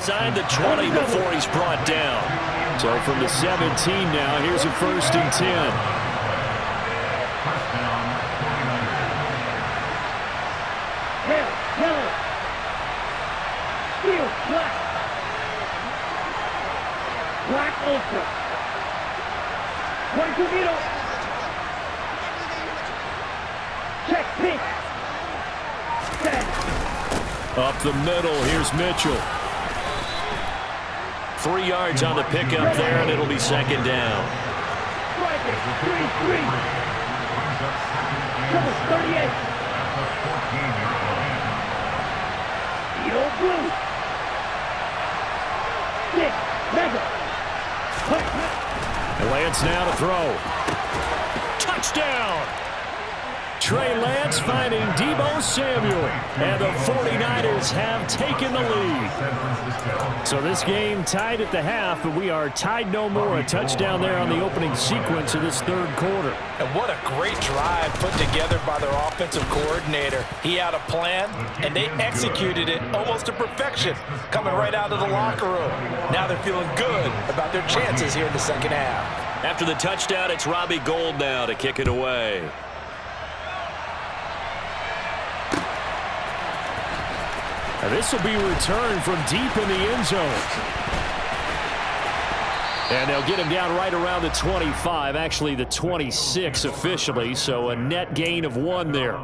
Inside the 20 before he's brought down. So from the 17 now, here's a 1st and 10. Black Ultra. 1-2 middle. Check pitch. Set. Up the middle, here's Mitchell. 3 yards on the pickup there, and it'll be 2nd down. Striker, 3-3. Number 38. Yellow blue. 6. Mega. Lance now to throw. Touchdown! Trey Lance finding Deebo Samuel, and the 49ers have taken the lead. So this game tied at the half, but we are tied no more. A touchdown there on the opening sequence of this 3rd quarter. And what a great drive put together by their offensive coordinator. He had a plan, and they executed it almost to perfection, coming right out of the locker room. Now they're feeling good about their chances here in the 2nd half. After the touchdown, it's Robbie Gould now to kick it away. And this will be returned from deep in the end zone. And they'll get him down right around the 25, actually the 26 officially, so a net gain of 1 there.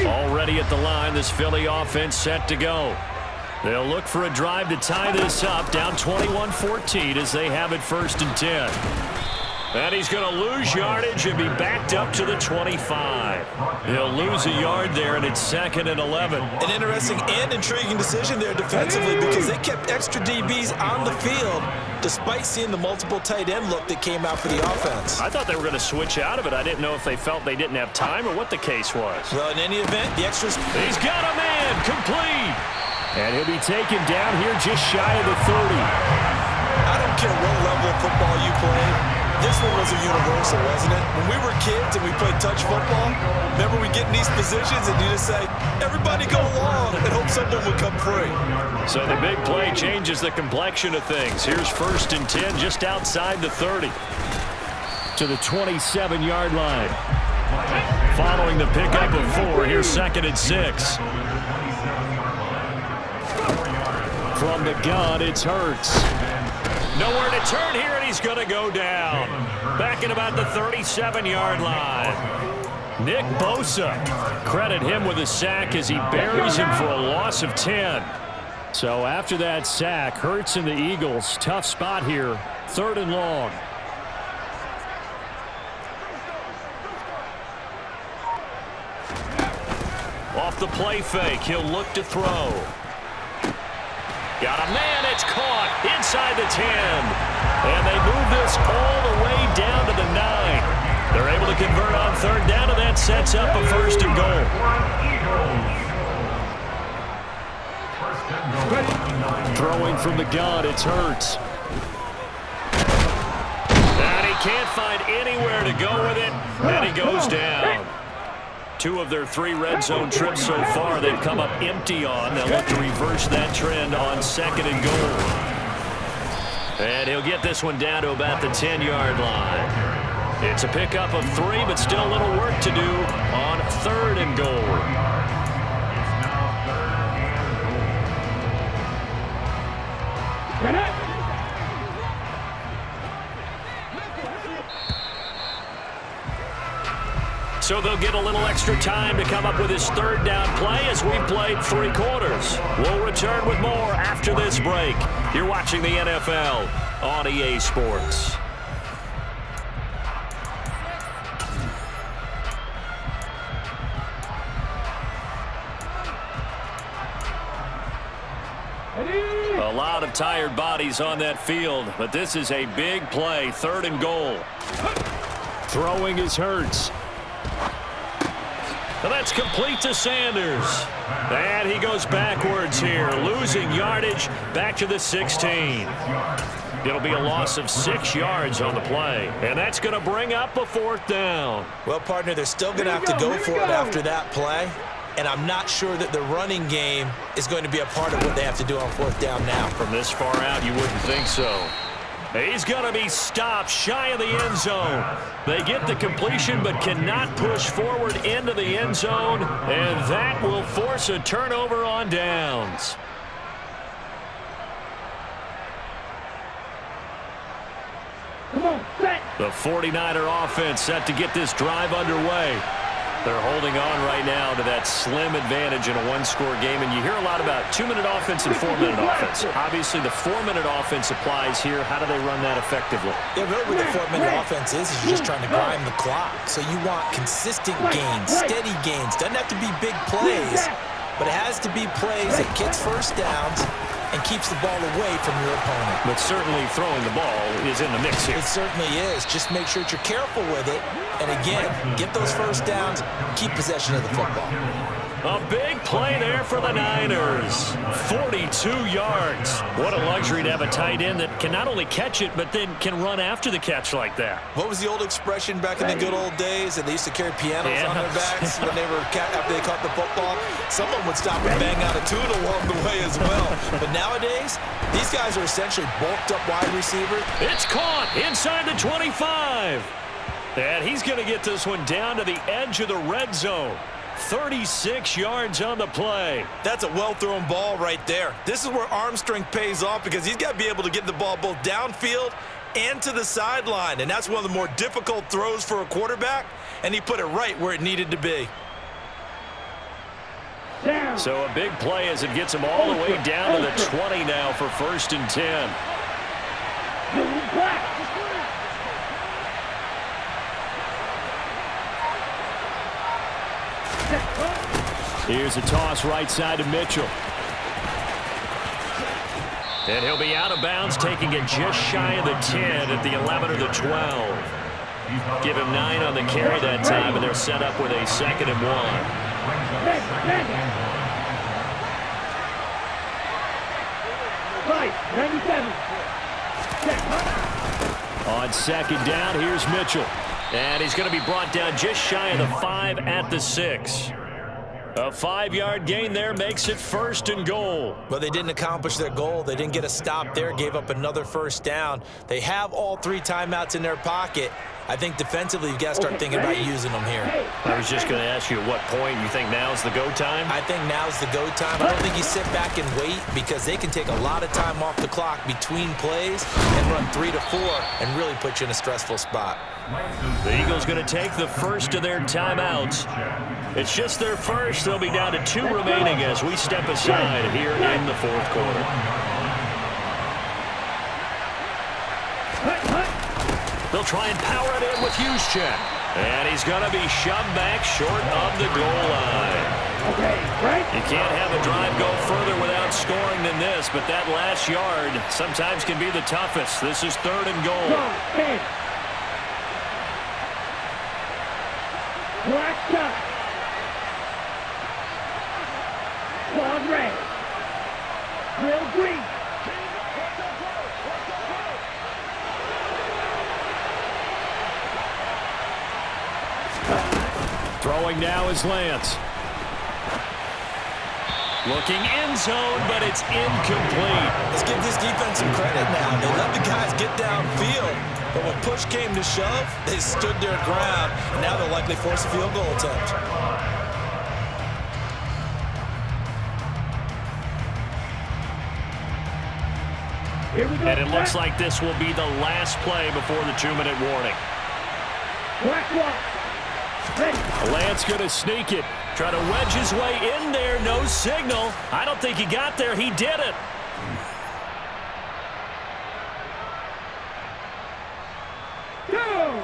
Already at the line, this Philly offense set to go. They'll look for a drive to tie this up, down 21-14 as they have it 1st and 10. And he's going to lose yardage and be backed up to the 25. He'll lose a yard there, and it's 2nd and 11. An interesting and intriguing decision there defensively because they kept extra DBs on the field despite seeing the multiple tight end look that came out for the offense. I thought they were going to switch out of it. I didn't know if they felt they didn't have time or what the case was. Well, in any event, the extras... He's got a man complete. And he'll be taken down here just shy of the 30. I don't care what level of football you play. This one was a universal, wasn't it? When we were kids and we played touch football, remember we get in these positions and you just say, everybody go along and hope someone will come free. So the big play changes the complexion of things. Here's 1st and 10 just outside the 30. To the 27-yard line. Following the pickup of 4, here's 2nd and 6. From the gun, it's Hurts. Nowhere to turn here, and he's going to go down. Back in about the 37-yard line. Nick Bosa, credit him with a sack as he buries him for a loss of 10. So after that sack, Hurts and the Eagles, tough spot here, 3rd and long. Off the play fake, he'll look to throw. Got a man, it's caught inside the 10. And they move this all the way down to the 9. They're able to convert on 3rd down, and that sets up a 1st and goal. Throwing from the gun, it's Hurts. And he can't find anywhere to go with it, and he goes down. 2 of their 3 red zone trips so far they've come up empty on. They'll look to reverse that trend on 2nd and goal. And he'll get this one down to about the 10-yard line. It's a pickup of 3, but still a little work to do on 3rd and goal. So they'll get a little extra time to come up with his 3rd down play as we've played 3 quarters. We'll return with more after this break. You're watching the NFL on EA Sports. A lot of tired bodies on that field, but this is a big play, 3rd and goal. Throwing is Hurts. And that's complete to Sanders. And he goes backwards here, losing yardage back to the 16. It'll be a loss of 6 yards on the play, and that's going to bring up a 4th down. Well, partner, they're still going to have to go for it after that play, and I'm not sure that the running game is going to be a part of what they have to do on 4th down now. From this far out, you wouldn't think so. He's going to be stopped shy of the end zone. They get the completion but cannot push forward into the end zone, and that will force a turnover on downs. Come on, set. The 49er offense set to get this drive underway. They're holding on right now to that slim advantage in a one-score game, and you hear a lot about 2-minute offense and 4-minute offense. Obviously, the 4-minute offense applies here. How do they run that effectively? Yeah, really what the 4-minute offense is you're just trying to grind the clock. So you want consistent gains, steady gains. Doesn't have to be big plays, but it has to be plays that gets first downs and keeps the ball away from your opponent. But certainly throwing the ball is in the mix here. It certainly is. Just make sure that you're careful with it. And again, get those first downs, keep possession of the football. A big play there for the Niners. 42 yards. What a luxury to have a tight end that can not only catch it, but then can run after the catch like that. What was the old expression back in the good old days? And they used to carry pianos on their backs when they were after they caught the football. Someone would stop and bang out a tune along the way as well. But nowadays, these guys are essentially bulked up wide receiver. It's caught inside the 25. And he's going to get this one down to the edge of the red zone. 36 yards on the play. That's a well-thrown ball right there. This is where arm strength pays off because he's got to be able to get the ball both downfield and to the sideline. And that's one of the more difficult throws for a quarterback, and he put it right where it needed to be. So a big play as it gets him all the way down to the 20 now for 1st and 10. Here's a toss right side to Mitchell. And he'll be out of bounds, taking it just shy of the 10 at the 11 or the 12. Give him 9 on the carry that time, and they're set up with a 2nd and 1. On 2nd down, here's Mitchell. And he's going to be brought down just shy of the 5 at the 6. A 5-yard gain there makes it 1st and goal. But they didn't accomplish their goal. They didn't get a stop there, gave up another 1st down. They have all 3 timeouts in their pocket. I think defensively you've got to start thinking about using them here. I was just going to ask you at what point you think now's the go time? I think now's the go time. I don't think you sit back and wait because they can take a lot of time off the clock between plays and run 3 to 4 and really put you in a stressful spot. The Eagles going to take the first of their timeouts. It's just their first. They'll be down to 2 remaining as we step aside here in the 4th quarter. They'll try and power it in with Juszczyk. And he's going to be shoved back short of the goal line. You can't have a drive go further without scoring than this, but that last yard sometimes can be the toughest. This is 3rd and goal. Quad red. Real green. Throwing now is Lance. Looking end zone, but it's incomplete. Let's give this defense some credit now. They let the guys get downfield, but when push came to shove, they stood their ground. Now they'll likely force a field goal attempt. And it looks like this will be the last play before the 2-minute warning. Lance going to sneak it. Try to wedge his way in there. No signal. I don't think he got there. He did it. Go!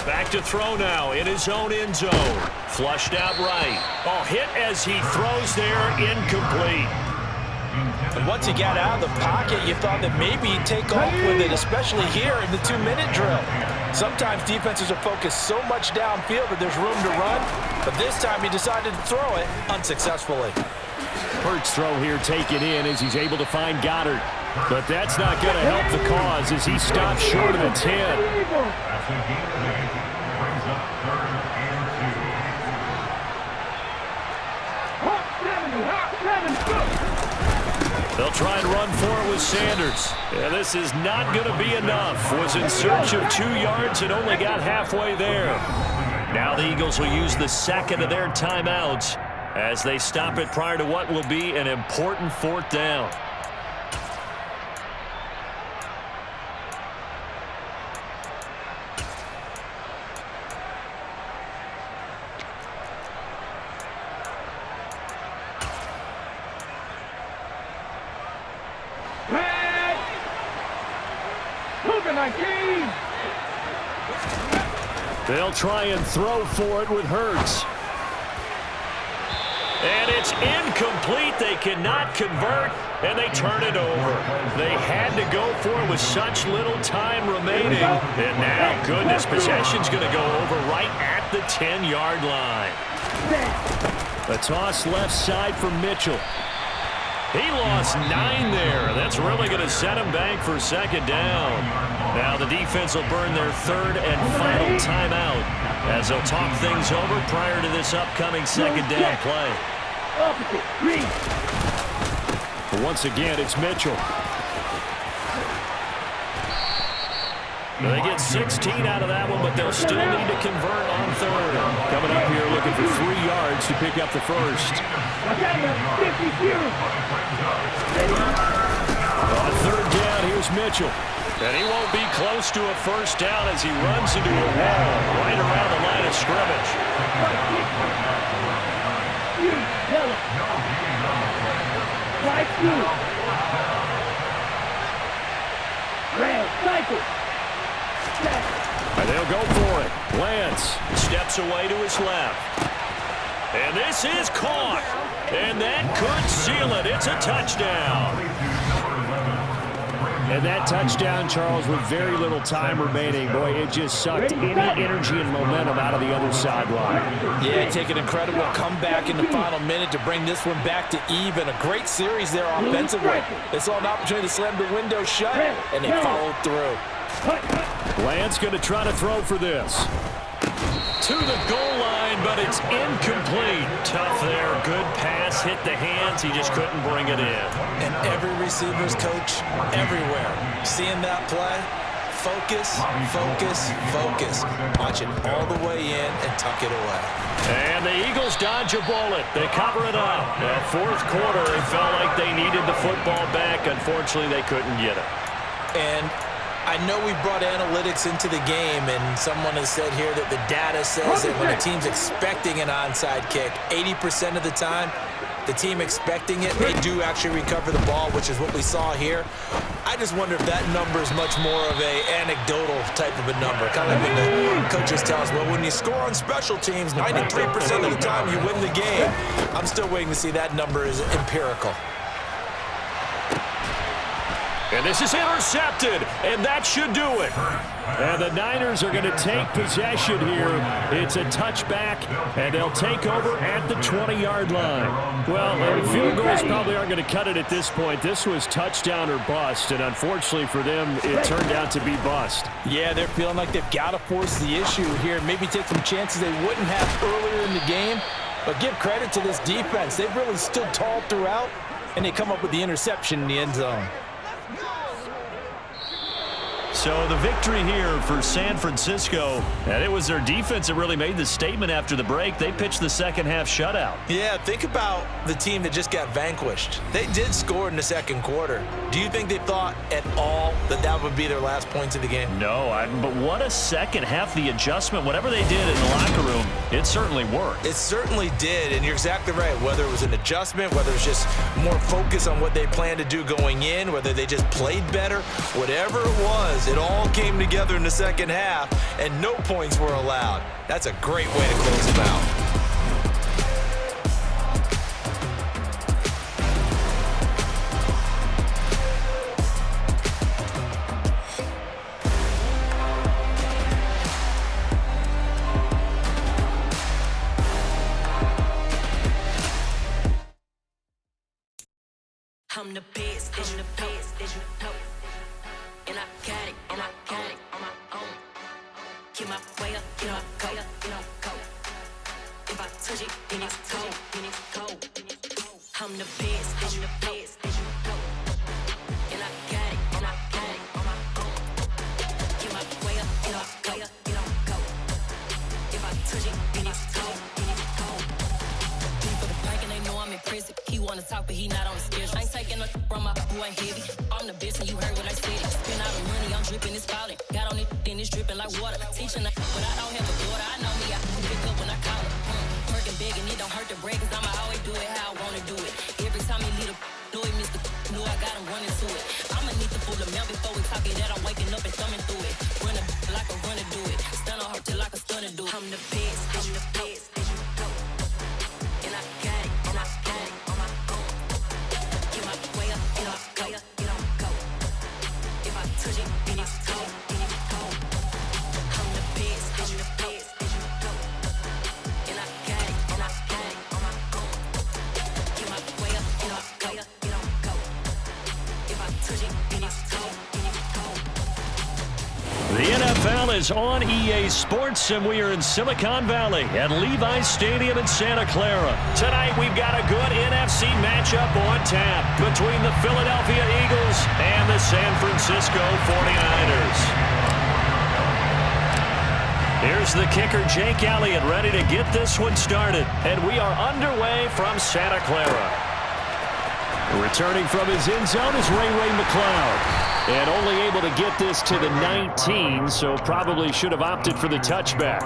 Back to throw now in his own end zone. Flushed out right. Oh, hit as he throws there, incomplete. And once he got out of the pocket, you thought that maybe he'd take off with it, especially here in the 2-minute drill. Sometimes defenses are focused so much downfield that there's room to run, but this time he decided to throw it unsuccessfully. Hurts throw here taken in as he's able to find Goddard. But that's not going to help the cause as he stops short of the 10. They'll try and run for it with Sanders. Yeah, this is not going to be enough. Was in search of 2 yards and only got halfway there. Now the Eagles will use the second of their timeouts as they stop it prior to what will be an important 4th down. They'll try and throw for it with Hurts. And it's incomplete. They cannot convert, and they turn it over. They had to go for it with such little time remaining. And now, goodness, possession's going to go over right at the 10-yard line. A toss left side for Mitchell. He lost 9 there. That's really going to set him back for 2nd down. Now the defense will burn their 3rd and final timeout as they'll talk things over prior to this upcoming 2nd down play. Once again, it's Mitchell. They get 16 out of that one, but they'll still need to convert on 3rd. Coming up here looking for 3 yards to pick up the 1st. On 3rd down, here's Mitchell. And he won't be close to a 1st down as he runs into a wall right around the line of scrimmage. And they'll go for it. Lance steps away to his left. And this is caught. And that could seal it. It's a touchdown. And that touchdown, Charles, with very little time remaining, boy, it just sucked any energy and momentum out of the other sideline. Yeah, take an incredible comeback in the final minute to bring this one back to even. A great series there offensively. They saw an opportunity to slam the window shut, and they followed through. Lance going to try to throw for this. To the goal line, but it's incomplete. Tough there. Good pass. Hit the hands. He just couldn't bring it in. And every receiver's coach everywhere. Seeing that play, focus, focus, focus. Watch it all the way in and tuck it away. And the Eagles dodge a bullet. They cover it up. The 4th quarter, they felt like they needed the football back. Unfortunately, they couldn't get it. And I know we brought analytics into the game, and someone has said here that the data says that when a team's expecting an onside kick, 80% of the time, the team expecting it, they do actually recover the ball, which is what we saw here. I just wonder if that number is much more of a anecdotal type of a number. Kind of when the coaches tell us, well, when you score on special teams, 93% of the time you win the game. I'm still waiting to see that number is empirical. And this is intercepted, and that should do it. And the Niners are going to take possession here. It's a touchback, and they'll take over at the 20-yard line. Well, field goals probably aren't going to cut it at this point. This was touchdown or bust, and unfortunately for them, it turned out to be bust. Yeah, they're feeling like they've got to force the issue here, maybe take some chances they wouldn't have earlier in the game. But give credit to this defense. They've really stood tall throughout, and they come up with the interception in the end zone. So the victory here for San Francisco, and it was their defense that really made the statement after the break. They pitched the second half shutout. Yeah, think about the team that just got vanquished. They did score in the 2nd quarter. Do you think they thought at all that that would be their last points of the game? No, but what a second half. The adjustment, whatever they did in the locker room, it certainly worked. It certainly did, and you're exactly right. Whether it was an adjustment, whether it was just more focus on what they planned to do going in, whether they just played better, whatever it was, it all came together in the second half, and no points were allowed. That's a great way to close them out. I'm the best, I'm the best, as you know. And I got it, and I got it on my own. Get my way up, get my go, get my go. If I touch it, then it's cold, then it's cold. I'm the best, I'm the best, as you know. And I got it, and I got it on my own. Get my way up, get my go, get my go. If I touch it, then it's cold, then it's cold. For the bank and they know I'm in prison. He wanna talk, but he not on the schedule. I ain't taking no from my who ain't heavy. I'm the best, and you heard what I said. Spend all the money, I'm dripping, it's falling. Got on it, then it's dripping like water. Teaching, but I don't have a daughter. I know me, I can pick up when I call her. Working big, and it don't hurt to break, cause I'ma always do it how I wanna do it. Every time he lead a do it, Mr. Knew I got him running to it. I'ma need the full amount before we talk it that I'm waking up and thumbing through it. Run a like a runner do it. Stun on her till like a stunner do it. I'm the best, I'm the best, as you know. And I got it, and I got it on my own. Get my way up, get my go, get on go. If I touch it, then it's cold, then it's cold. I'm the best, I'm the best, as you know. And I got it, and I got it on my own. Get my way up, get my go, get on go. If I touch it, then it's cold, then it's cold. The NFL is on EA Sports, and we are in Silicon Valley at Levi's Stadium in Santa Clara. Tonight, we've got a good NFC matchup on tap between the Philadelphia Eagles and the San Francisco 49ers. Here's the kicker, Jake Elliott, ready to get this one started. And we are underway from Santa Clara. Returning from his end zone is Ray McCloud. And only able to get this to the 19, so probably should have opted for the touchback.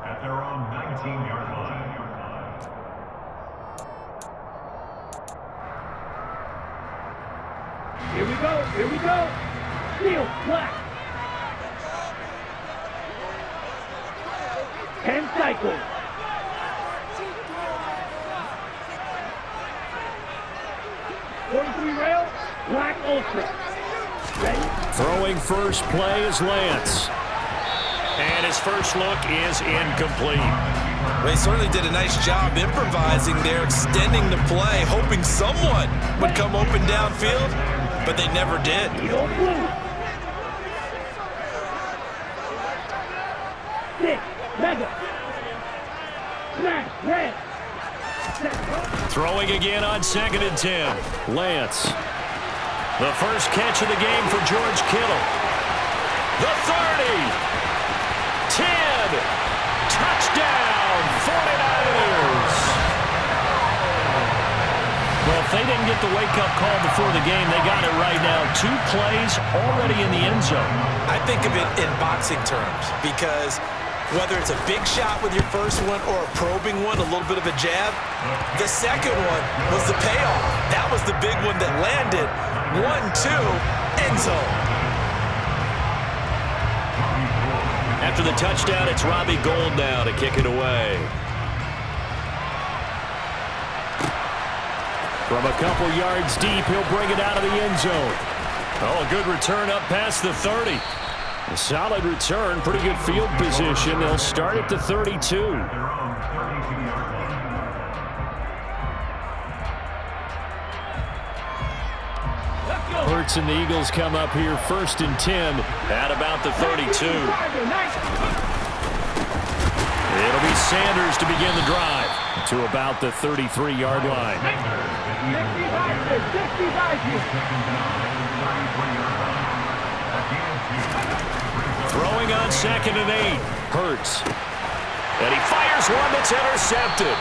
At their own 19-yard line. Here we go, here we go. Steel, black. 10 cycles. .43 rail, black ultra. Ready? Throwing first play is Lance. And his first look is incomplete. They certainly did a nice job improvising there, extending the play, hoping someone would come open downfield, but they never did. Eagle blue. 6, mega. Smash, red. Throwing again on 2nd and 10. Lance. The first catch of the game for George Kittle. The 30. 10. Touchdown, 49ers. Well, if they didn't get the wake-up call before the game, they got it right now. 2 plays already in the end zone. I think of it in boxing terms because whether it's a big shot with your first one or a probing one, a little bit of a jab, the second one was the payoff. That was the big one that landed. 1-2, end zone. After the touchdown, it's Robbie Gould now to kick it away. From a couple yards deep, he'll bring it out of the end zone. Oh, a good return up past the 30. A solid return, pretty good field position. They'll start at the 32. Hurts and the Eagles come up here 1st and 10 at about the 32. It'll be Sanders to begin the drive to about the 33-yard line. Throwing on 2nd and 8. Hurts. And he fires one that's intercepted.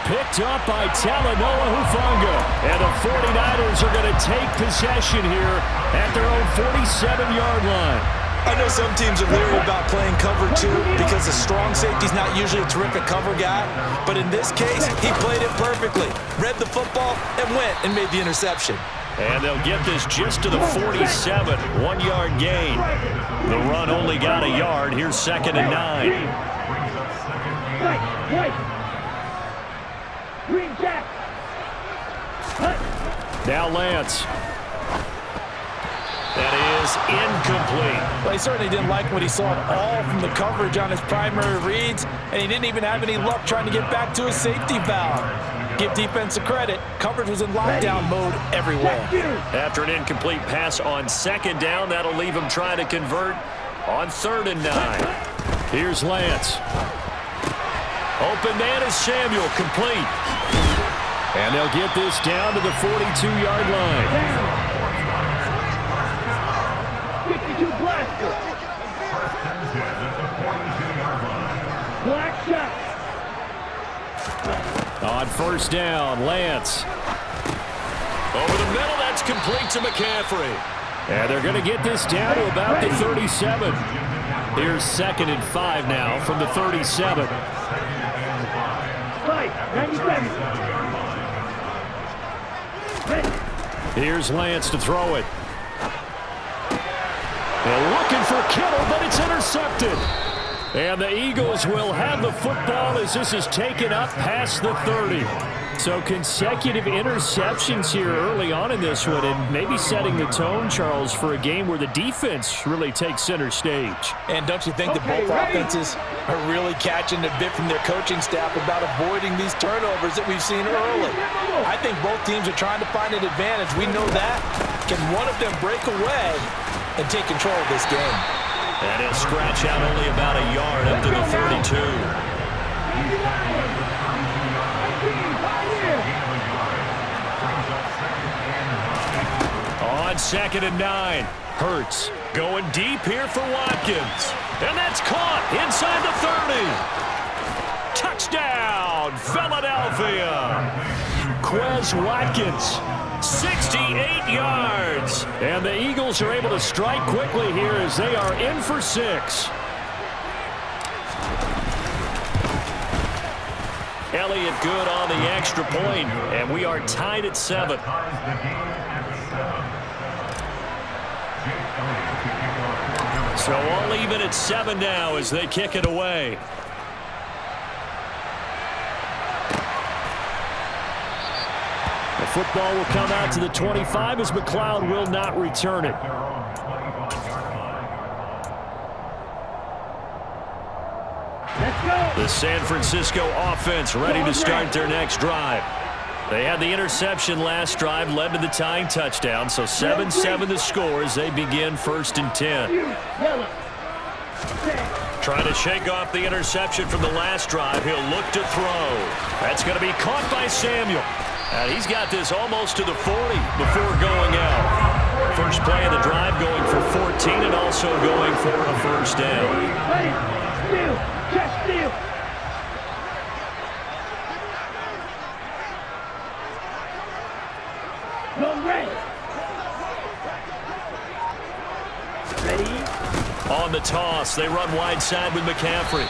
Picked up by Talanoa Hufanga. And the 49ers are going to take possession here at their own 47-yard line. I know some teams are leery about playing cover 2 because the strong safety's not usually a terrific cover guy. But in this case, he played it perfectly. Read the football and went and made the interception. And they'll get this just to the 47. 1-yard gain. The run only got a yard. Here's 2nd and 9. Now Lance. That is incomplete. Well, he certainly didn't like what he saw at all from the coverage on his primary reads, and he didn't even have any luck trying to get back to his safety valve. Give defense a credit. Coverage was in lockdown mode everywhere. After an incomplete pass on 2nd down, that'll leave him trying to convert on 3rd and 9. Here's Lance. Open man is Samuel, complete. And they'll get this down to the 42-yard line. 52 blaster. Black shot. On 1st down, Lance. Over the middle, that's complete to McCaffrey. And they're going to get this down to about the 37. Here's 2nd and 5 now from the 37. 97. Here's Lance to throw it. They're looking for Kittle, but it's intercepted. And the Eagles will have the football as this is taken up past the 30. So consecutive interceptions here early on in this one, and maybe setting the tone, Charles, for a game where the defense really takes center stage. And don't you think that both offenses are really catching a bit from their coaching staff about avoiding these turnovers that we've seen early? I think both teams are trying to find an advantage. We know that. Can one of them break away and take control of this game? And he'll scratch out only about a yard up to the 32. On 2nd and 9, Hurts going deep here for Watkins. And that's caught inside the 30. Touchdown, Philadelphia. Quez Watkins, 68 yards. And the Eagles are able to strike quickly here as they are in for 6. Elliott good on the extra point, and we are tied at 7. So all even at 7 now as they kick it away. The football will come out to the 25 as McLeod will not return it. Let's go. The San Francisco offense ready to start their next drive. They had the interception last drive, led to the tying touchdown, so 7-7 the score as they begin 1st and 10. Trying to shake off the interception from the last drive. He'll look to throw. That's going to be caught by Samuel. And he's got this almost to the 40 before going out. First play of the drive going for 14 and also going for a 1st down. Steal. Just steal. No ready. Ready. On the toss, they run wide side with McCaffrey.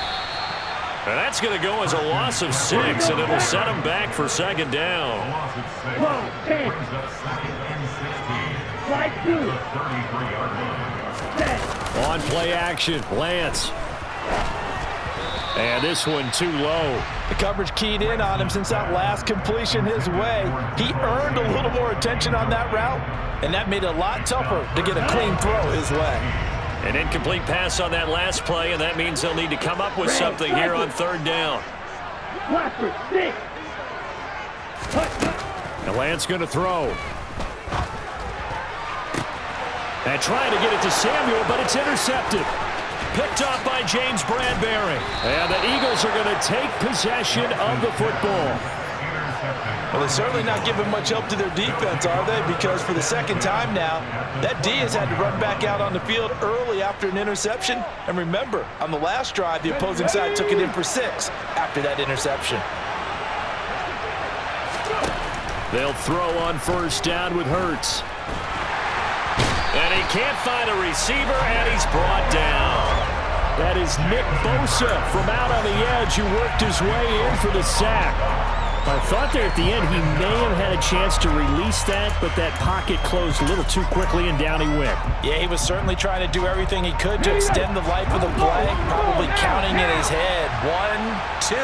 And that's going to go as a loss of 6, and it'll set him back for 2nd down. 10. Slide 2. Set. On play action, Lance. And this one too low. The coverage keyed in on him since that last completion his way. He earned a little more attention on that route, and that made it a lot tougher to get a clean throw his way. An incomplete pass on that last play, and that means they'll need to come up with something here on 3rd down. Blackford, stick. And Lance going to throw. And trying to get it to Samuel, but it's intercepted. picked off by James Bradbury. And the Eagles are going to take possession of the football. Well, they're certainly not giving much help to their defense, are they? Because for the second time now, that D has had to run back out on the field early after an interception. And remember, on the last drive, the opposing side took it in for 6 after that interception. They'll throw on first down with Hurts. And he can't find a receiver, and he's brought down. That is Nick Bosa from out on the edge who worked his way in for the sack. I thought there at the end he may have had a chance to release that, but that pocket closed a little too quickly, and down he went. Yeah, he was certainly trying to do everything he could to extend the life of the play, probably counting in his head. 1, 2,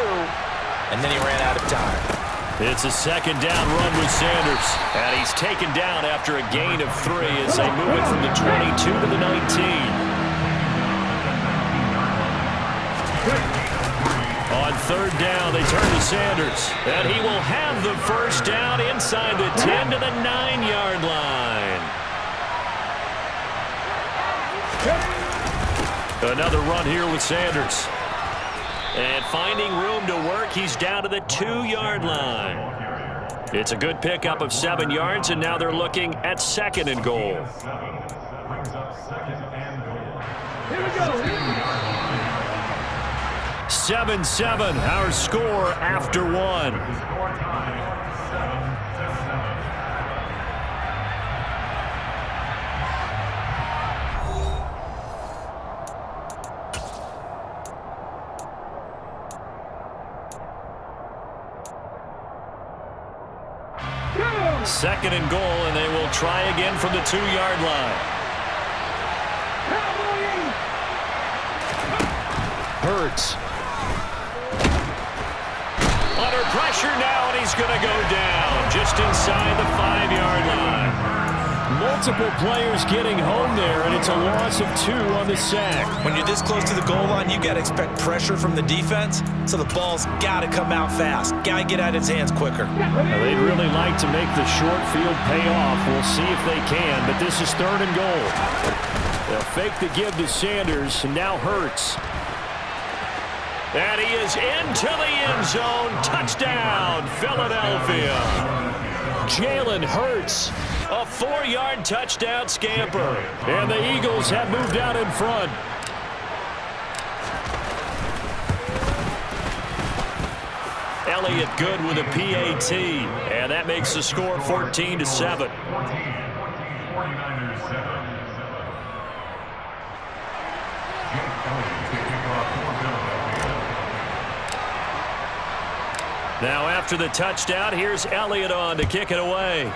and then he ran out of time. It's a second down run with Sanders, and he's taken down after a gain of 3 as they move it from the 22 to the 19. On third down, they turn to Sanders, and he will have the first down inside the 10 to the 9-yard line. Another run here with Sanders. And finding room to work, he's down to the 2-yard line. It's a good pickup of 7 yards, and now they're looking at 2nd and goal. Here we go. 7-7, our score after 1. Second and goal, and they will try again from the 2-yard line. Hurts. Under pressure now, and he's going to go down just inside the 5-yard line. Multiple players getting home there, and it's a loss of 2 on the sack. When you're this close to the goal line, you got to expect pressure from the defense, so the ball's got to come out fast. Got to get out of his hands quicker. Now, they'd really like to make the short field pay off. We'll see if they can, but this is 3rd and goal. They'll fake the give to Sanders, and now Hurts. And he is into the end zone. Touchdown, Philadelphia. Jalen Hurts, a 4-yard touchdown scamper. And the Eagles have moved out in front. Elliott good with a PAT. And that makes the score 14-7. Now after the touchdown, here's Elliott on to kick it away.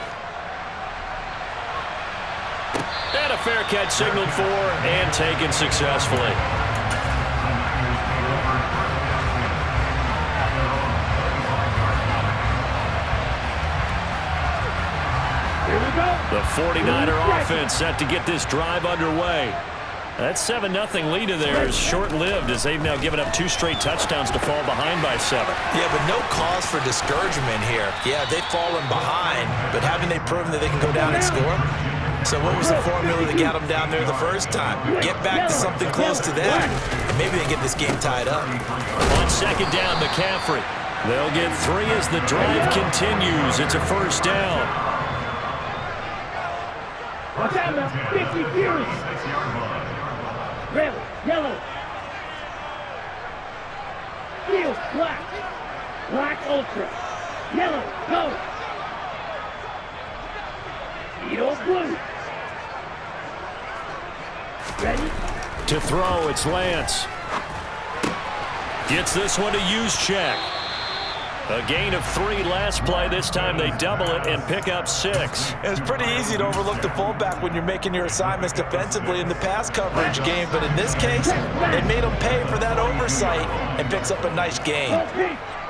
And a fair catch signaled for and taken successfully. Here we go. The 49er offense set to get this drive underway. That 7-0 lead of theirs is short-lived as they've now given up 2 straight touchdowns to fall behind by 7. Yeah, but no cause for discouragement here. Yeah, they've fallen behind, but haven't they proven that they can go down and score? So what was the formula that got them down there the first time? Get back to something close to that, and maybe they get this game tied up. On second down, McCaffrey. They'll get 3 as the drive continues. It's a first down. Watch out now. 50 Fury. Red, yellow. Field, black. Black ultra. Yellow, go. Edo blue. Ready? To throw, it's Lance. Gets this one to Juszczyk. A gain of 3 last play. This time they double it and pick up 6. It's pretty easy to overlook the fullback when you're making your assignments defensively in the pass coverage game, but in this case, they made him pay for that oversight and picks up a nice gain.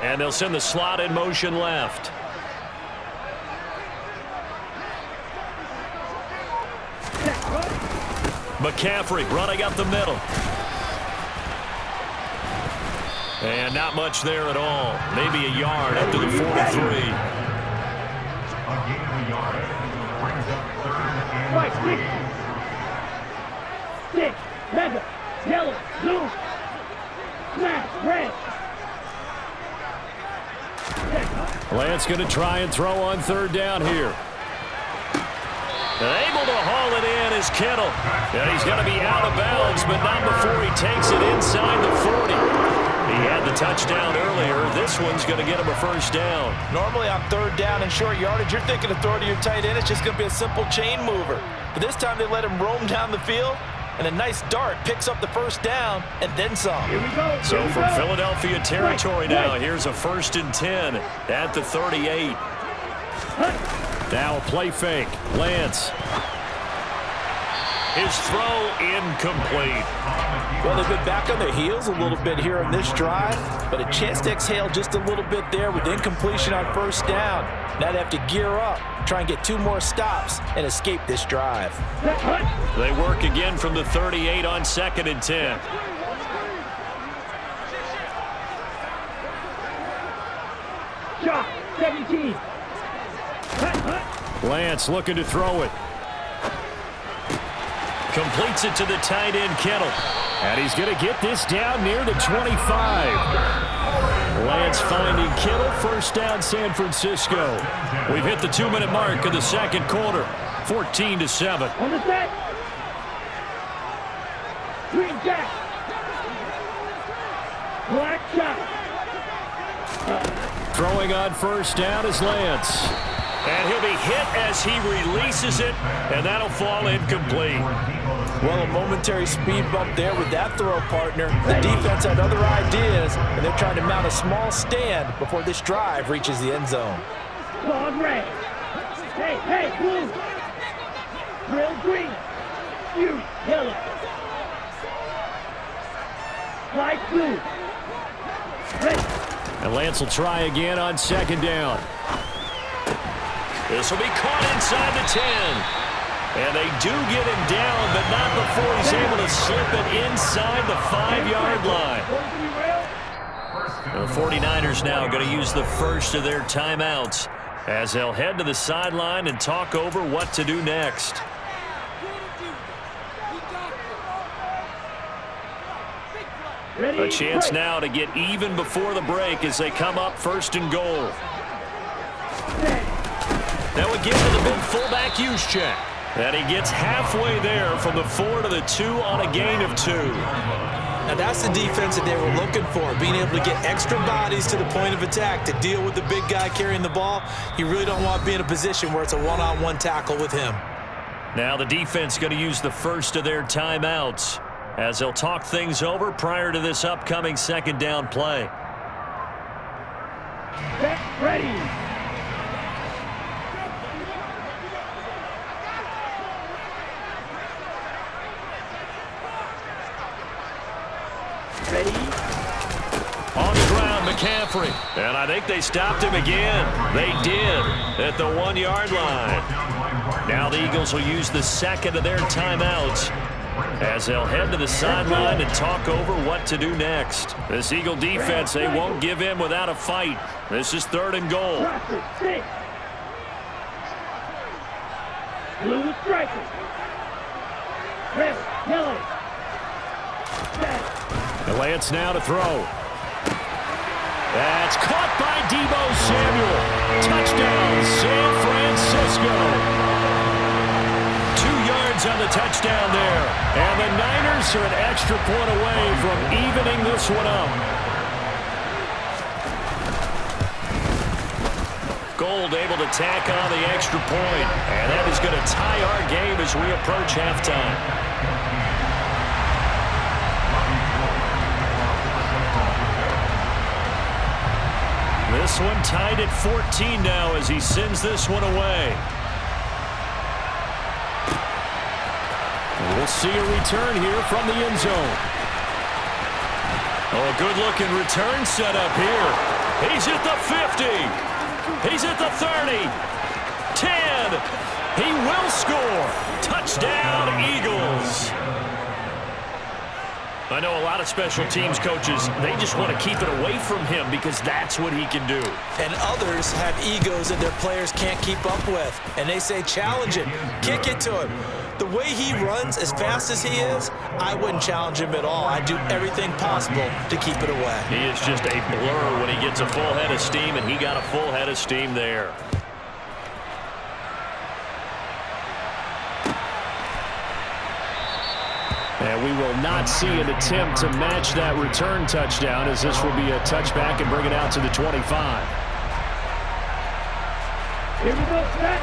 And they'll send the slot in motion left. McCaffrey running up the middle. And not much there at all. Maybe a yard up to the 43. A gain of a yard brings up 3rd and Right, stick. Stick, mega, yellow, going to try and throw on third down here. Able to haul it in is Kittle. And he's going to be out of bounds, but not before he takes it inside the 40. He had the touchdown earlier. This one's going to get him a first down. Normally on third down and short yardage, you're thinking of throwing to your tight end. It's just going to be a simple chain mover. But this time they let him roam down the field, and a nice dart picks up the first down and then some. So from Philadelphia territory now, here's a 1st and 10 at the 38. Now a play fake. Lance. His throw incomplete. Well, they've been back on their heels a little bit here on this drive, but a chance to exhale just a little bit there with incompletion on first down. Now they have to gear up, try and get 2 more stops, and escape this drive. They work again from the 38 on 2nd and 10. Shot, 17. Lance looking to throw it. Completes it to the tight end, Kittle. And he's going to get this down near the 25. Lance finding Kittle. First down, San Francisco. We've hit the 2-minute mark of the second quarter. 14-7. On the set. Green jack. Black shot. Throwing on first down is Lance. And he'll be hit as he releases it, and that'll fall incomplete. Well, a momentary speed bump there with that throw, partner. The defense had other ideas, and they're trying to mount a small stand before this drive reaches the end zone. Claude red. Hey, blue. Real green. You, yellow. Light blue. Red. And Lance will try again on 2nd down. This will be caught inside the 10. And they do get him down, but not before he's able to slip it inside the 5-yard line. The 49ers now going to use the first of their timeouts as they'll head to the sideline and talk over what to do next. A chance now to get even before the break as they come up 1st and goal. That would give to the big fullback use check. And he gets halfway there from the 4 to the 2 on a gain of 2. Now that's the defense that they were looking for, being able to get extra bodies to the point of attack to deal with the big guy carrying the ball. You really don't want to be in a position where it's a one-on-one tackle with him. Now the defense going to use the first of their timeouts as they'll talk things over prior to this upcoming 2nd down play. Get ready. Ready? On the ground, McCaffrey. And I think they stopped him again. They did at the 1-yard line. Now the Eagles will use the 2nd of their timeouts as they'll head to the sideline and talk over what to do next. This Eagle defense, they won't give in without a fight. This is 3rd and goal. Six. Blue striker. Red, yellow. And Lance now to throw. That's caught by Deebo Samuel. Touchdown, San Francisco. 2 yards on the touchdown there. And the Niners are an extra point away from evening this one up. Gold able to tack on the extra point. And that is going to tie our game as we approach halftime. This one tied at 14 now as he sends this one away. We'll see a return here from the end zone. Oh, a good-looking return set up here. He's at the 50. He's at the 30. 10. He will score. Touchdown, Eagles. I know a lot of special teams coaches, they just want to keep it away from him because that's what he can do. And others have egos that their players can't keep up with. And they say, challenge him, kick it to him. The way he runs, as fast as he is, I wouldn't challenge him at all. I'd do everything possible to keep it away. He is just a blur when he gets a full head of steam, and he got a full head of steam there. And we will not see an attempt to match that return touchdown, as this will be a touchback and bring it out to the 25.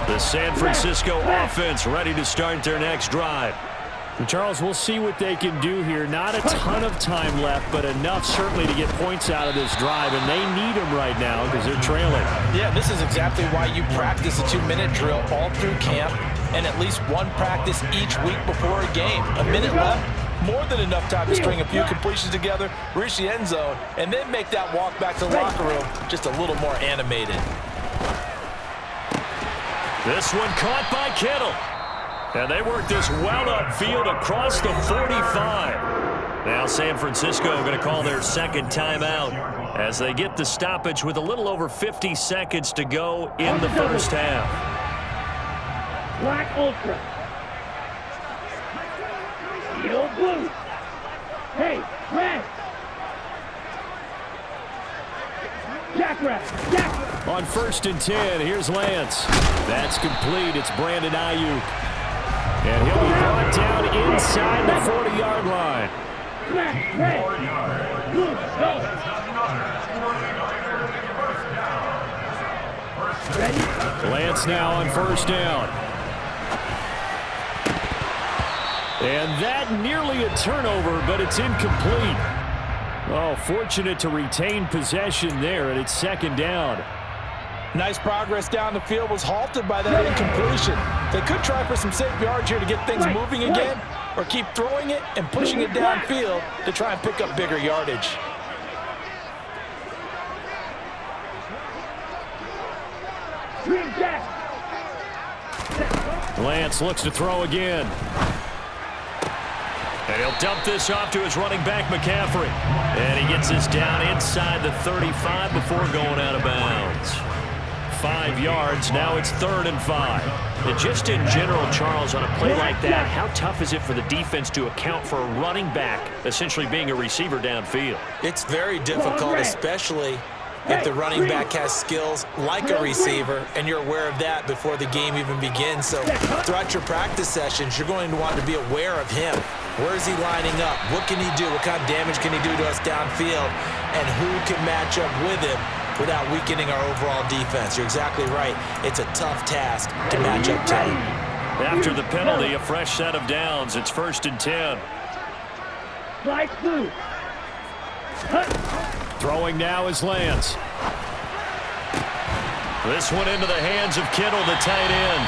The San Francisco offense ready to start their next drive. And Charles, we'll see what they can do here. Not a ton of time left, but enough certainly to get points out of this drive, and they need them right now because they're trailing. Yeah, this is exactly why you practice a 2-minute drill all through camp and at least one practice each week before a game. A minute left, more than enough time to string a few completions together, reach the end zone, and then make that walk back to the locker room just a little more animated. This one caught by Kittle. And they work this well upfield across the 45. Now San Francisco going to call their second timeout as they get the stoppage with a little over 50 seconds to go in the first half. Black Ultra. Steel Blue. Hey, Red. Jackrabbit. Jackrabbit. On 1st and 10, here's Lance. That's complete. It's Brandon Ayuk. And he'll be brought down inside the 40-yard line. Black, red. Blue, go. Ready? Lance now on 1st down. And that nearly a turnover, but it's incomplete. Oh, fortunate to retain possession there, and it's 2nd down. Nice progress down the field, was halted by that incompletion. They could try for some safe yards here to get things moving again, or keep throwing it and pushing it downfield to try and pick up bigger yardage. Lance looks to throw again. And he'll dump this off to his running back, McCaffrey. And he gets this down inside the 35 before going out of bounds. 5 yards, now it's 3rd and 5. And just in general, Charles, on a play like that, how tough is it for the defense to account for a running back essentially being a receiver downfield? It's very difficult, especially if the running back has skills like a receiver, and you're aware of that before the game even begins. So throughout your practice sessions, you're going to want to be aware of him. Where is he lining up? What can he do? What kind of damage can he do to us downfield? And who can match up with him without weakening our overall defense? You're exactly right. It's a tough task to match up to him. After the penalty, a fresh set of downs. It's 1st and 10. Black blue. Throwing now is Lance. This one into the hands of Kittle, the tight end.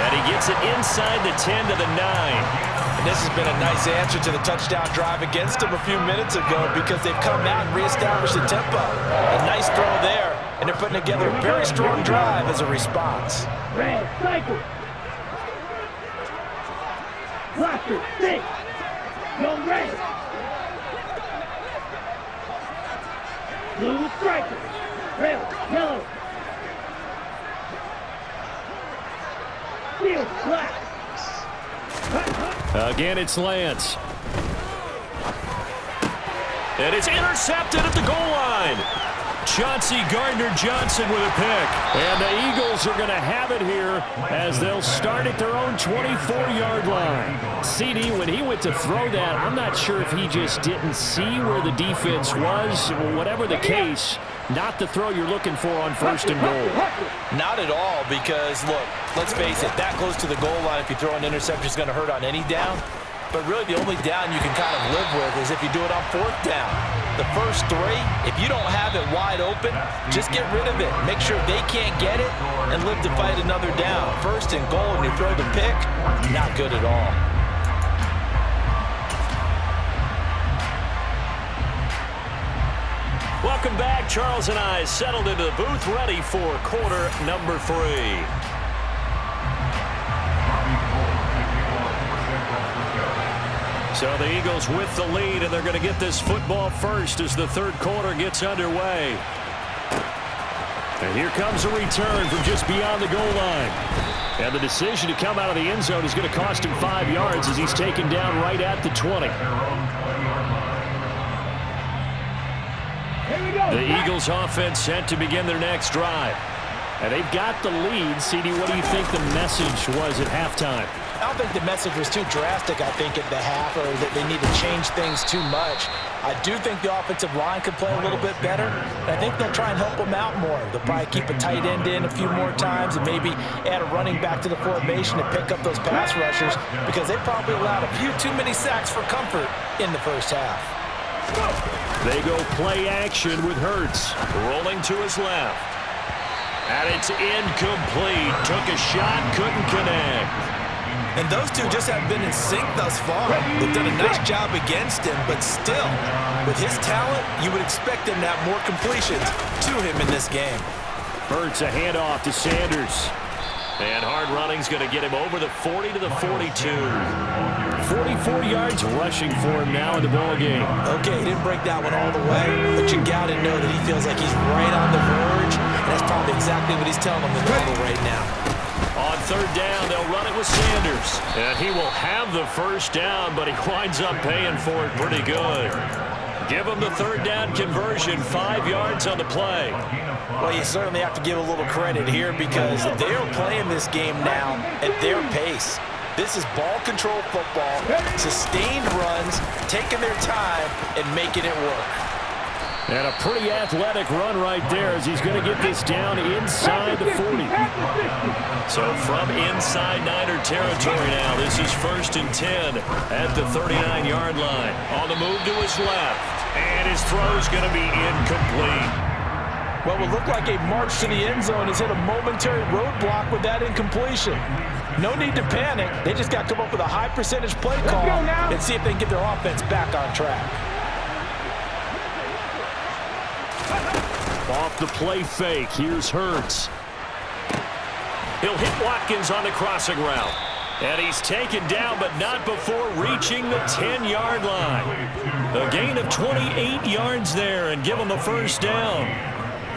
And he gets it inside the 10 to the 9. And this has been a nice answer to the touchdown drive against them a few minutes ago because they've come out and reestablished the tempo. A nice throw there, and they're putting together a very strong drive as a response. Red, cycle. Blaster, stick. Go red. Blue striker. Red, yellow. Steel, black. Again, it's Lance. And it's intercepted at the goal line. Chauncey Gardner-Johnson with a pick. And the Eagles are going to have it here as they'll start at their own 24-yard line. CD, when he went to throw that, I'm not sure if he just didn't see where the defense was. Whatever the case, not the throw you're looking for on 1st and goal. Not at all, because, look, let's face it, that close to the goal line, if you throw an interception, is going to hurt on any down. But really, the only down you can kind of live with is if you do it on 4th down. The first 3, if you don't have it wide open, just get rid of it. Make sure they can't get it and live to fight another down. 1st and goal, and you throw the pick, not good at all. Welcome back. Charles and I settled into the booth, ready for quarter number 3. So the Eagles with the lead, and they're going to get this football first as the third quarter gets underway. And here comes a return from just beyond the goal line. And the decision to come out of the end zone is going to cost him 5 yards as he's taken down right at the 20. The Eagles offense set to begin their next drive. And they've got the lead. CD, what do you think the message was at halftime? I don't think the message was too drastic, I think, at the half, or that they need to change things too much. I do think the offensive line could play a little bit better, and I think they'll try and help them out more. They'll probably keep a tight end in a few more times and maybe add a running back to the formation to pick up those pass rushers, because they probably allowed a few too many sacks for comfort in the first half. They go play action with Hurts. Rolling to his left. And it's incomplete. Took a shot, couldn't connect. And those two just have been in sync thus far. They've done a nice job against him, but still, with his talent, you would expect him to have more completions to him in this game. Hurts a handoff to Sanders. And hard running's going to get him over the 40 to the 42. 44 yards rushing for him now in the ball game. Okay, he didn't break that one all the way, but you got to know that he feels like he's right on the verge, and that's probably exactly what he's telling him to know right now. On third down, they'll run it with Sanders. And he will have the first down, but he winds up paying for it pretty good. Give him the third down conversion, 5 yards on the play. Well, you certainly have to give a little credit here because they're playing this game now at their pace. This is ball control football, sustained runs, taking their time, and making it work. And a pretty athletic run right there as he's going to get this down inside the 40. So from inside Niner territory now, this is 1st and 10 at the 39-yard line. On the move to his left, and his throw's going to be incomplete. What would look like a march to the end zone has hit a momentary roadblock with that incompletion. No need to panic. They just got to come up with a high percentage play call and see if they can get their offense back on track. Off the play fake, here's Hurts. He'll hit Watkins on the crossing route. And he's taken down, but not before reaching the 10-yard line. A gain of 28 yards there and give him the first down.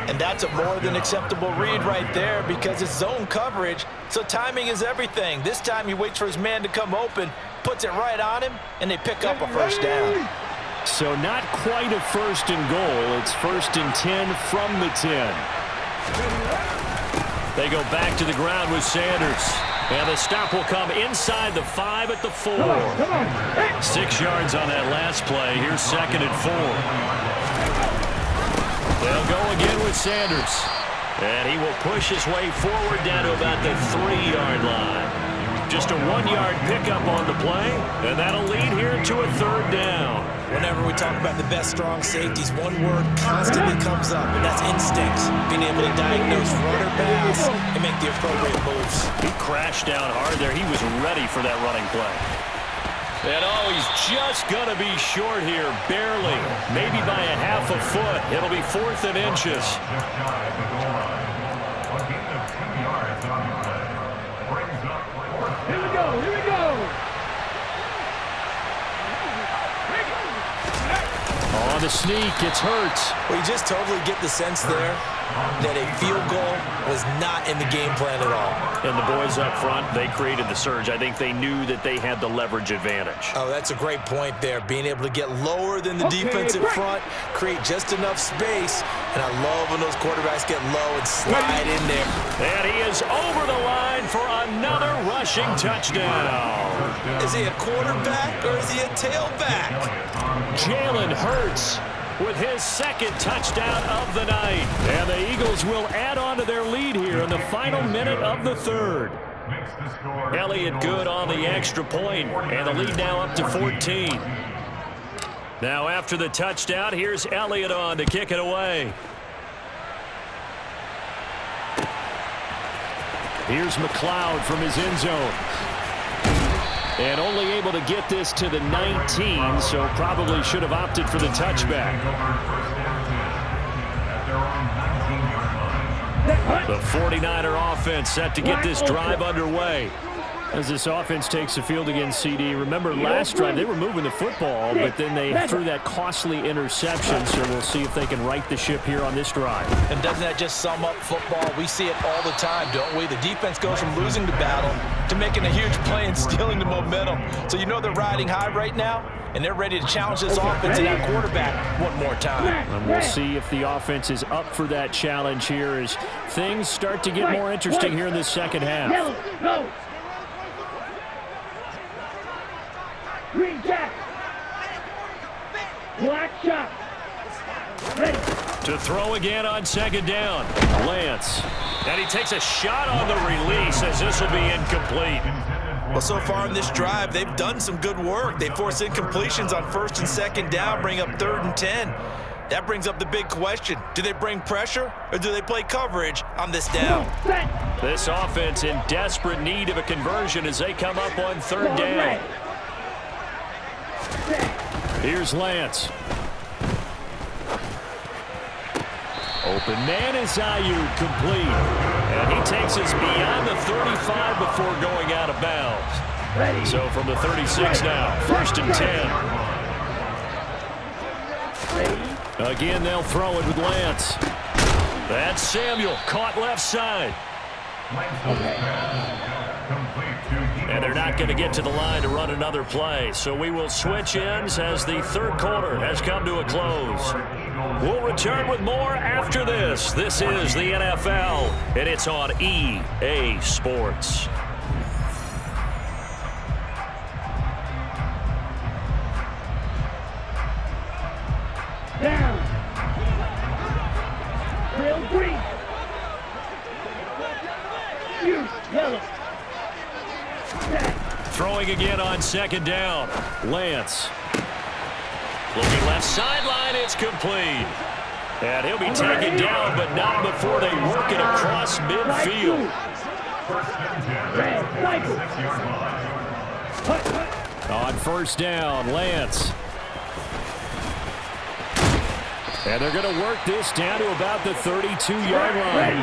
And that's a more than acceptable read right there because it's zone coverage, so timing is everything. This time he waits for his man to come open, puts it right on him, and they pick up a first down. So not quite a 1st and goal. It's 1st and 10 from the 10. They go back to the ground with Sanders. And the stop will come inside the 5 at the 4. 6 yards on that last play. Here's 2nd and 4. They'll go again with Sanders. And he will push his way forward down to about the 3-yard line. Just a 1-yard pickup on the play, and that'll lead here to a 3rd down. Whenever we talk about the best strong safeties, one word constantly comes up, and that's instincts. Being able to diagnose run or pass and make the appropriate moves. He crashed down hard there. He was ready for that running play. And oh, he's just going to be short here, barely. Maybe by a half a foot. It'll be 4th and inches. Here we go, here we go. On the sneak, it's Hurts. Well, you just totally get the sense there that a field goal was not in the game plan at all. And the boys up front, they created the surge. I think they knew that they had the leverage advantage. Oh, that's a great point there. Being able to get lower than the defensive front, create just enough space. And I love when those quarterbacks get low and slide in there. And he is over the line for another rushing touchdown. Is he a quarterback or is he a tailback? Jalen Hurts with his 2nd touchdown of the night. And the Eagles will add on to their lead here in the final minute of the 3rd. Elliott good on the extra point, and the lead now up to 14. Now after the touchdown, here's Elliott on to kick it away. Here's McLeod from his end zone. And only able to get this to the 19, so probably should have opted for the touchback. The 49er offense set to get this drive underway. As this offense takes the field against CD, remember last drive they were moving the football, but then they threw that costly interception, so we'll see if they can right the ship here on this drive. And doesn't that just sum up football? We see it all the time, don't we? The defense goes from losing the battle to making a huge play and stealing the momentum. So you know they're riding high right now, and they're ready to challenge this offense and that quarterback one more time. And we'll see if the offense is up for that challenge here as things start to get more interesting here in the second half. Go. Green jack. Black shot. Ready. To throw again on second down. Lance. And he takes a shot on the release as this will be incomplete. Well, so far in this drive, they've done some good work. They force incompletions on first and second down, bring up 3rd and 10. That brings up the big question. Do they bring pressure or do they play coverage on this down? This offense in desperate need of a conversion as they come up on 3rd down. Here's Lance. Open man is Ayuk, complete. And he takes us beyond the 35 before going out of bounds. So from the 36 now, 1st and 10. Again, they'll throw it with Lance. That's Samuel, caught left side. And they're not going to get to the line to run another play. So we will switch ends as the 3rd quarter has come to a close. We'll return with more after this. This is the NFL, and it's on EA Sports. Down. Real green. You, yellow. Throwing again on 2nd down. Lance. Looking left sideline, it's complete. And he'll be taken down, but not before they work it across midfield. On 1st down, Lance. And they're going to work this down to about the 32-yard line.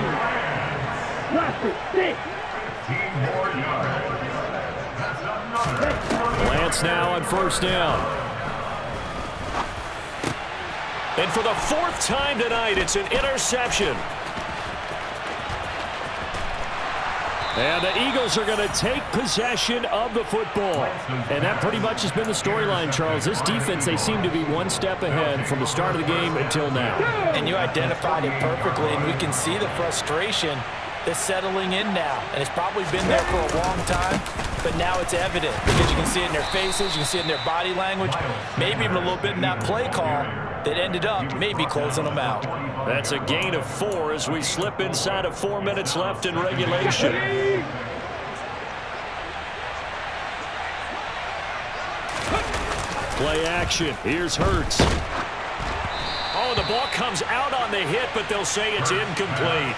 Lance now on 1st down. And for the 4th time tonight, it's an interception. And the Eagles are going to take possession of the football. And that pretty much has been the storyline, Charles. This defense, they seem to be one step ahead from the start of the game until now. And you identified it perfectly, and we can see the frustration that's settling in now. And it's probably been there for a long time, but now it's evident because you can see it in their faces, you can see it in their body language, maybe even a little bit in that play call that ended up maybe closing them out. That's a gain of 4 as we slip inside of 4 minutes left in regulation. Play action. Here's Hurts. Oh, the ball comes out on the hit, but they'll say it's incomplete.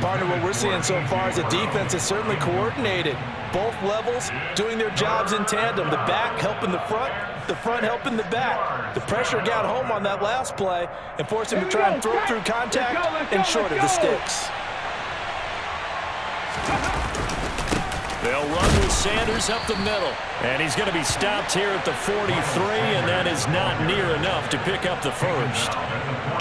Partner, what we're seeing so far is a defense that's certainly coordinated. Both levels doing their jobs in tandem. The back helping the front helping the back. The pressure got home on that last play and forced him to try and throw through contact and short of the sticks. They'll run with Sanders up the middle. And he's going to be stopped here at the 43, and that is not near enough to pick up the first.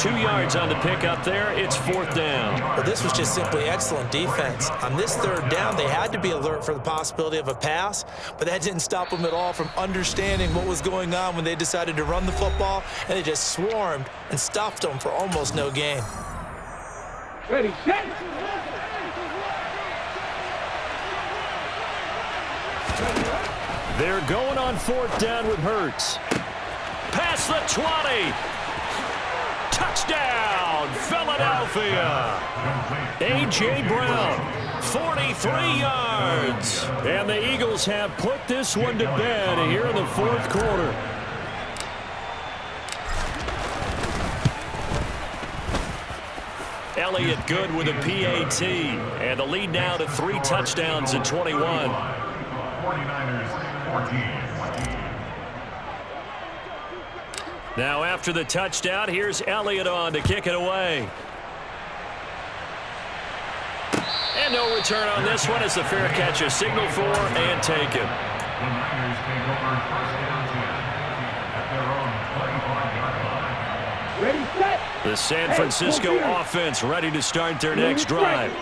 2 yards on the pickup there. It's 4th down. But this was just simply excellent defense. On this 3rd down, they had to be alert for the possibility of a pass, but that didn't stop them at all from understanding what was going on when they decided to run the football, and they just swarmed and stuffed them for almost no gain. Ready, set. They're going on 4th down with Hurts. Past the 20. Touchdown, Philadelphia. A.J. Brown, 43 yards. And the Eagles have put this one to bed here in the 4th quarter. Elliott good with a PAT. And the lead now to 3 touchdowns at 21. 49ers 14. Now after the touchdown, here's Elliott on to kick it away. And no return on this one as the fair catch is signaled for and taken. The Niners take over first down 10 at their own 25-yard line. Ready, set. The San Francisco offense ready to start their next drive.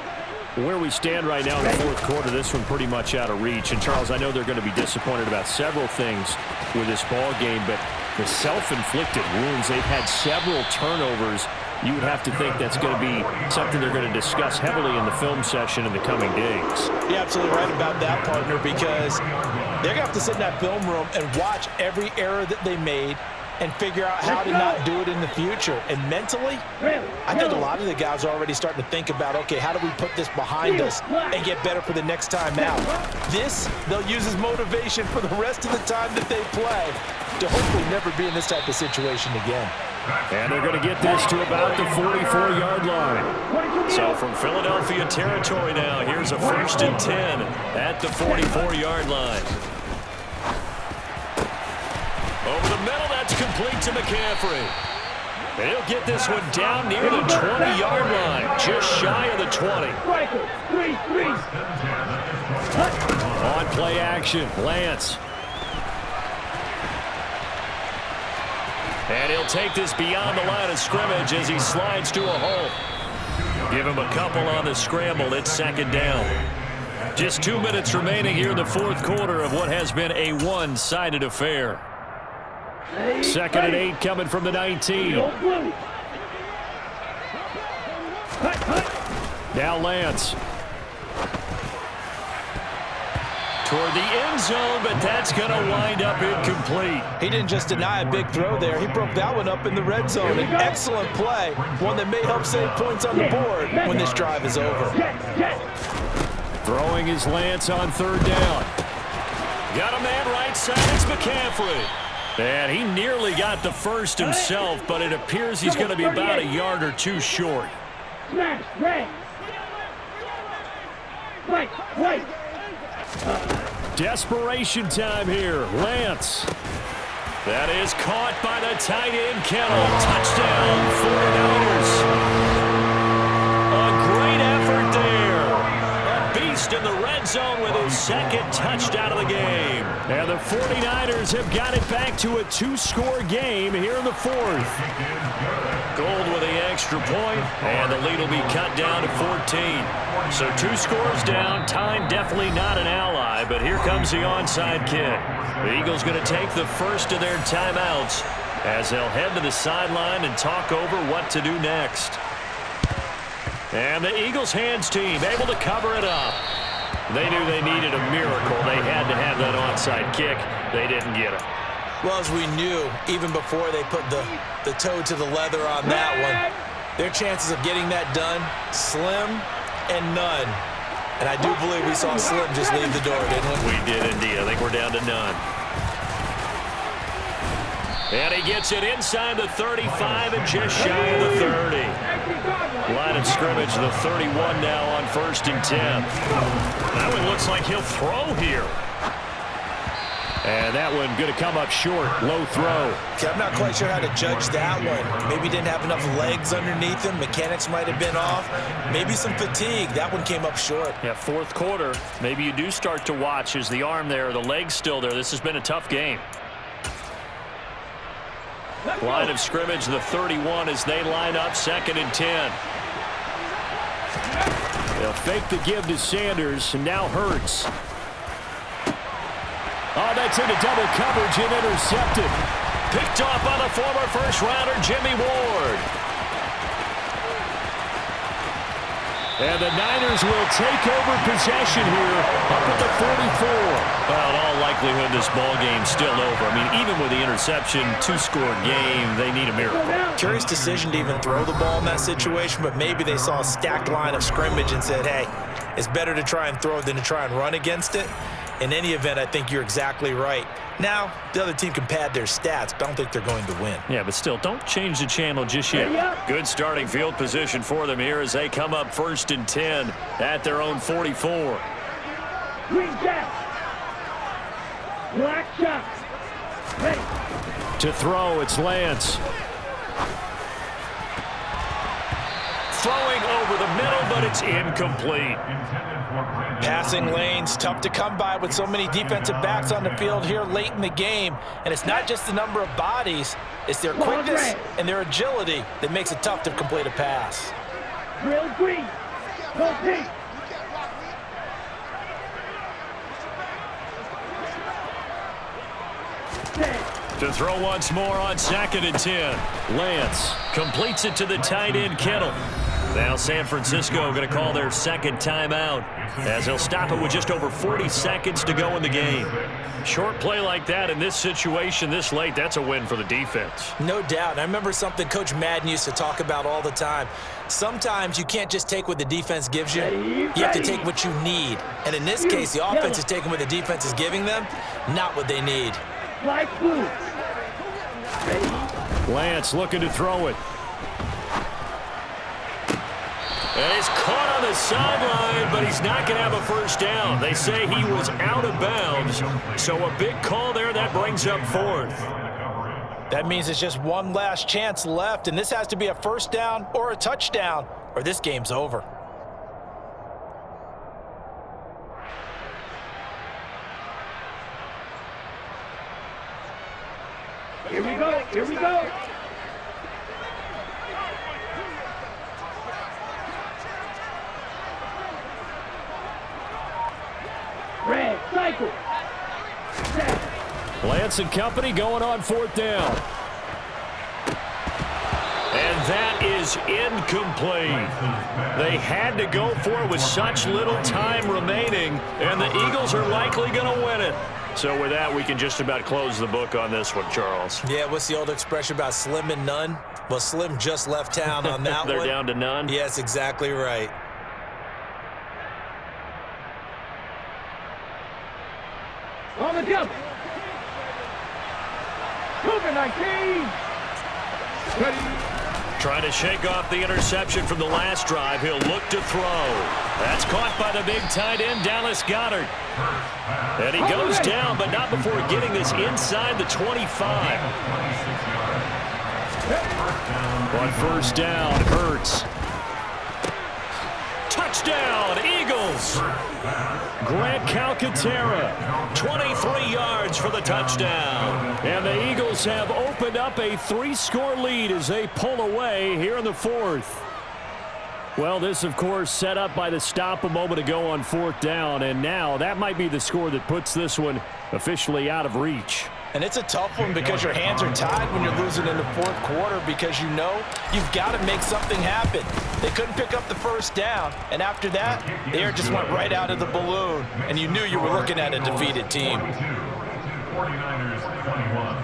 Where we stand right now in the fourth quarter, this one pretty much out of reach. And, Charles, I know they're going to be disappointed about several things with this ball game, but the self-inflicted wounds, they've had several turnovers. You would have to think that's going to be something they're going to discuss heavily in the film session in the coming days. You're absolutely right about that, partner, because they're going to have to sit in that film room and watch every error that they made and figure out how to not do it in the future. And mentally, I think a lot of the guys are already starting to think about, okay, how do we put this behind us and get better for the next time out? This, they'll use as motivation for the rest of the time that they play to hopefully never be in this type of situation again. And they're going to get this to about the 44-yard line. So from Philadelphia territory now, here's a 1st and 10 at the 44-yard line. Over the middle, that's complete to McCaffrey. And he'll get this one down near the 20-yard line, just shy of the 20. On play action, Lance. And he'll take this beyond the line of scrimmage as he slides to a hole. Give him a couple on the scramble. It's 2nd down. Just 2 minutes remaining here in the fourth quarter of what has been a one-sided affair. 2nd and 8 coming from the 19. Now Lance. Toward the end zone, but that's going to wind up incomplete. He didn't just deny a big throw there. He broke that one up in the red zone. An excellent play, one that may help save points on the board when this drive is over. Throwing his Lance on 3rd down. Got a man right side. It's McCaffrey. And he nearly got the first himself, but it appears he's going to be about a yard or two short. Smash, red. Right. Desperation time here. Lance. That is caught by the tight end, Kittle. Touchdown, 49ers. A great effort there. A beast in the red zone with his 2nd touchdown of the game. And the 49ers have got it back to a 2-score game here in the 4th. Gold with the extra point, and the lead will be cut down to 14. So 2 scores down. Time definitely not an ally, but here comes the onside kick. The Eagles going to take the first of their timeouts as they'll head to the sideline and talk over what to do next. And the Eagles hands team able to cover it up. They knew they needed a miracle. They had to have that onside kick. They didn't get it. Well, as we knew, even before they put the toe to the leather on that one, their chances of getting that done, slim and none. And I do believe we saw Slim just leave the door, didn't we? We did indeed. I think we're down to none. And he gets it inside the 35 and just shy of the 30. Line of scrimmage, the 31 now on 1st and 10. That one looks like he'll throw here. And that one going to come up short. Low throw. Okay, I'm not quite sure how to judge that one. Maybe didn't have enough legs underneath him. Mechanics might have been off. Maybe some fatigue. That one came up short. Yeah, fourth quarter. Maybe you do start to watch. Is the arm there? The leg's still there? This has been a tough game. Line of scrimmage, the 31 as they line up 2nd and 10. They'll fake the give to Sanders, and now Hurts. Oh, that's into double coverage and intercepted. Picked off by the former first-rounder, Jimmy Ward. And the Niners will take over possession here up at the 44. Well, in all likelihood, this ball game's still over. I mean, even with the interception, 2-score game, they need a miracle. Curious decision to even throw the ball in that situation, but maybe they saw a stacked line of scrimmage and said, hey, it's better to try and throw than to try and run against it. In any event, I think you're exactly right. Now, the other team can pad their stats, but I don't think they're going to win. Yeah, but still, don't change the channel just yet. Good starting field position for them here as they come up 1st and 10 at their own 44. Green jack. Black shot. Ready. To throw, it's Lance. throwing over the middle, but it's incomplete. Passing lanes, tough to come by with so many defensive backs on the field here late in the game. And it's not just the number of bodies, it's their quickness and their agility that makes it tough to complete a pass. Drill green. Go pink. To throw once more on 2nd and 10. Lance completes it to the tight end, Kittle. Now San Francisco going to call their second timeout as they'll stop it with just over 40 seconds to go in the game. Short play like that in this situation this late, that's a win for the defense. No doubt. I remember something Coach Madden used to talk about all the time. Sometimes you can't just take what the defense gives you. You have to take what you need. And in this case, the offense is taking what the defense is giving them, not what they need. Flag blue. Lance looking to throw it. And he's caught on the sideline, but he's not going to have a first down. They say he was out of bounds. So a big call there that brings up 4th. That means it's just one last chance left, and this has to be a first down or a touchdown, or this game's over. Here we go. Here we go. Red, cycle. Lance and company going on 4th down. And that is incomplete. They had to go for it with such little time remaining, and the Eagles are likely going to win it. So with that, we can just about close the book on this one, Charles. Yeah, what's the old expression about slim and none? Well, Slim just left town on that They're one. down to none? Yes, exactly right. On the jump. Cougar 19. Trying to shake off the interception from the last drive. He'll look to throw. That's caught by the big tight end, Dallas Goedert. And he goes down, but not before getting this inside the 25. On first down, Hurts. Touchdown, Eagles. Grant Calcaterra, 23 yards for the touchdown. And the Eagles have opened up a 3-score lead as they pull away here in the 4th. Well, this, of course, set up by the stop a moment ago on 4th down, and now that might be the score that puts this one officially out of reach. And it's a tough one because your hands are tied when you're losing in the 4th quarter because you know you've got to make something happen. They couldn't pick up the first down, and after that, the air just went right out of the balloon, and you knew you were looking at a defeated team. 49ers 21.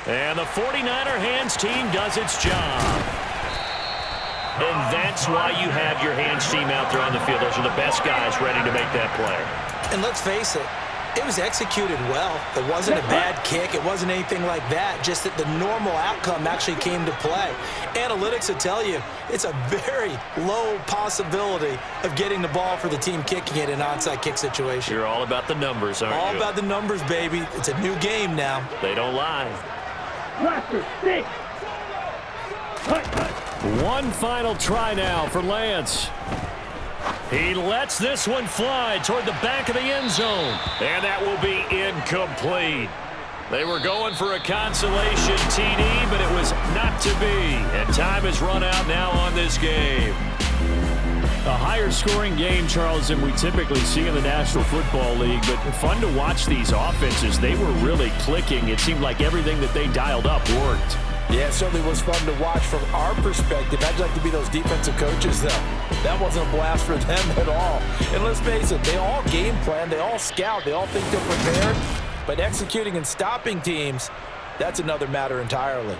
And the 49er hands team does its job. And that's why you have your hands team out there on the field. Those are the best guys ready to make that play. And let's face it, it was executed well. It wasn't a bad kick. It wasn't anything like that. Just that the normal outcome actually came to play. Analytics will tell you it's a very low possibility of getting the ball for the team kicking it in an onside kick situation. You're all about the numbers, aren't you? All about the numbers, baby. It's a new game now. They don't lie. Blaster, 6. One final try now for Lance. He lets this one fly toward the back of the end zone. And that will be incomplete. They were going for a consolation TD, but it was not to be. And time has run out now on this game. A higher scoring game, Charles, than we typically see in the National Football League. But fun to watch these offenses. They were really clicking. It seemed like everything that they dialed up worked. Yeah, it certainly was fun to watch from our perspective. I'd like to be those defensive coaches, though. That wasn't a blast for them at all. And let's face it, they all game plan, they all scout, they all think they're prepared. But executing and stopping teams, that's another matter entirely.